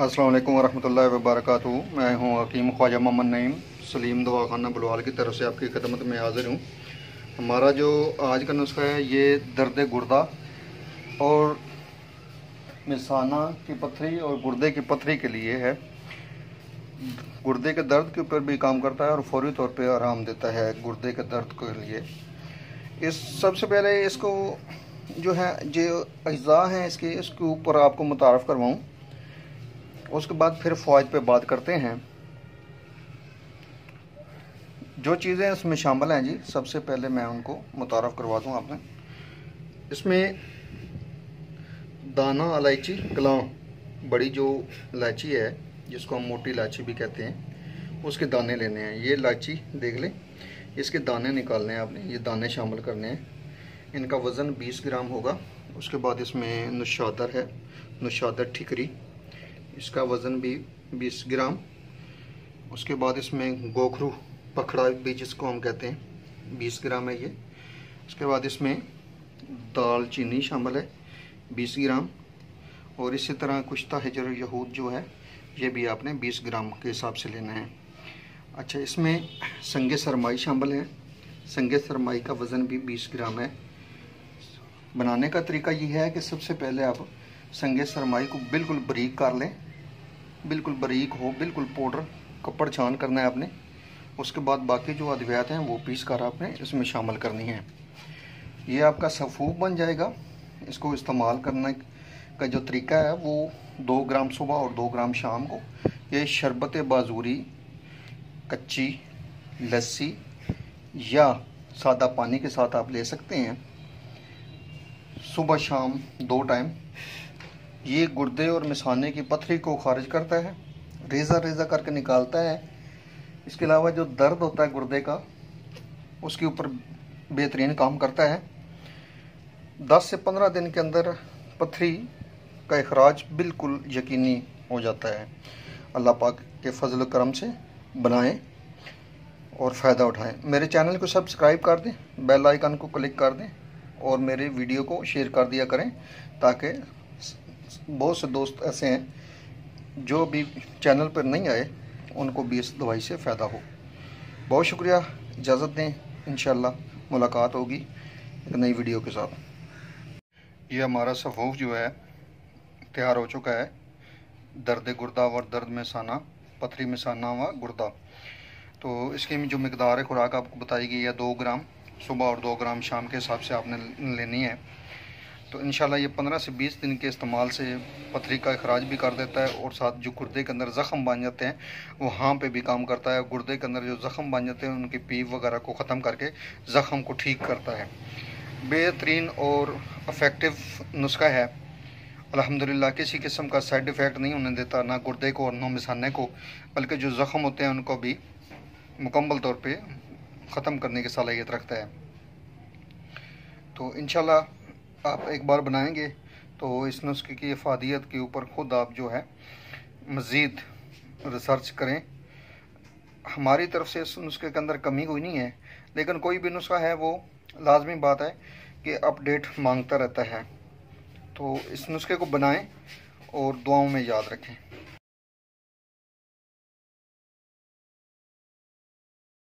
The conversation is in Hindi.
अस्सलाम वालेकुम वरहमतुल्लाहि वबरकातुहू। मैं हूँ हकीम ख्वाजा मोहम्मद नईम सलीम दवाखाना बुलवाल की तरफ से आपकी खिदमत में हाज़िर हूँ। हमारा जो आज का नुस्खा है ये दर्द गुर्दा और मिसाना की पथरी और गुर्दे की पथरी के लिए है। गुर्दे के दर्द के ऊपर भी काम करता है और फौरी तौर पे आराम देता है गुर्दे के दर्द के लिए। इस सबसे पहले इसको जो है जो अज्जा हैं इसके ऊपर आपको मुतारफ़ करवाऊँ, उसके बाद फिर फ़वाइद पे बात करते हैं। जो चीज़ें इसमें शामिल हैं जी, सबसे पहले मैं उनको मुतारफ़ करवा दूँ आपने। इसमें दाना इलायची कलां, बड़ी जो इलायची है जिसको हम मोटी इलायची भी कहते हैं, उसके दाने लेने हैं। ये इलायची देख लें, इसके दाने निकालने हैं आपने, ये दाने शामिल करने हैं। इनका वज़न 20 ग्राम होगा। उसके बाद इसमें नुशादर है, नुशादर ठिकरी, इसका वज़न भी 20 ग्राम। उसके बाद इसमें गोखरू पखड़ा भी जिसको हम कहते हैं, 20 ग्राम है ये। उसके बाद इसमें दालचीनी शामिल है, 20 ग्राम। और इसी तरह कुश्ता हिजर यहूद जो है ये भी आपने 20 ग्राम के हिसाब से लेना है। अच्छा, इसमें संगे सरमाई शामिल है। संगे सरमाई का वज़न भी 20 ग्राम है। बनाने का तरीका ये है कि सबसे पहले आप संगे सरमाई को बिल्कुल बारीक कर लें, बिल्कुल बारीक हो, बिल्कुल पाउडर कपड़ छान करना है आपने। उसके बाद बाकी जो अद्वियात हैं वो पीस कर आपने इसमें शामिल करनी है। ये आपका सफ़ूफ बन जाएगा। इसको इस्तेमाल करने का जो तरीका है वो 2 ग्राम सुबह और 2 ग्राम शाम को। ये शरबत बाजूरी, कच्ची लस्सी या सादा पानी के साथ आप ले सकते हैं, सुबह शाम 2 टाइम। ये गुर्दे और मिसाने की पथरी को खारिज करता है, रेज़ा रेज़ा करके निकालता है। इसके अलावा जो दर्द होता है गुर्दे का, उसके ऊपर बेहतरीन काम करता है। 10 से 15 दिन के अंदर पथरी का इखराज बिल्कुल यकीनी हो जाता है। अल्लाह पाक के फजल करम से बनाएं और फ़ायदा उठाएं। मेरे चैनल को सब्सक्राइब कर दें, बेल आइकन को क्लिक कर दें और मेरे वीडियो को शेयर कर दिया करें, ताकि बहुत से दोस्त ऐसे हैं जो भी चैनल पर नहीं आए, उनको भी इस दवाई से फ़ायदा हो। बहुत शुक्रिया, इजाज़त दें, इंशाअल्लाह मुलाकात होगी एक नई वीडियो के साथ। ये हमारा सफ़ूफ जो है तैयार हो चुका है। दर्द गुर्दा और दर्द मिसाना, पथरी मिसाना व गुर्दा। तो इसकी जो मिकदार खुराक आपको बताई गई है 2 ग्राम सुबह और 2 ग्राम शाम के हिसाब से आपने लेनी है। तो इंशाल्लाह ये 15 से 20 दिन के इस्तेमाल से पथरी का इखराज भी कर देता है और साथ जो गुर्दे के अंदर ज़ख़म बन जाते हैं वहाँ पे भी काम करता है। गुर्दे के अंदर जो ज़ख़म बन जाते हैं उनकी पीप वगैरह को ख़त्म करके ज़ख़म को ठीक करता है। बेहतरीन और इफ़ेक्टिव नुस्खा है। अल्हम्दुलिल्लाह किसी किस्म का साइड इफ़ेक्ट नहीं होने देता, ना गुर्दे को और ना मिसाने को, बल्कि जो ज़ख़म होते हैं उनको भी मुकम्मल तौर पे ख़त्म करने की सलाहियत रखता है। तो इंशाल्लाह आप एक बार बनाएंगे तो इस नुस्खे की इफ़ादियत के ऊपर ख़ुद आप जो है मज़ीद रिसर्च करें। हमारी तरफ से इस नुस्खे के अंदर कमी कोई नहीं है, लेकिन कोई भी नुस्खा है वो लाजमी बात है कि अपडेट मांगता रहता है। तो इस नुस्खे को बनाएं और दुआओं में याद रखें।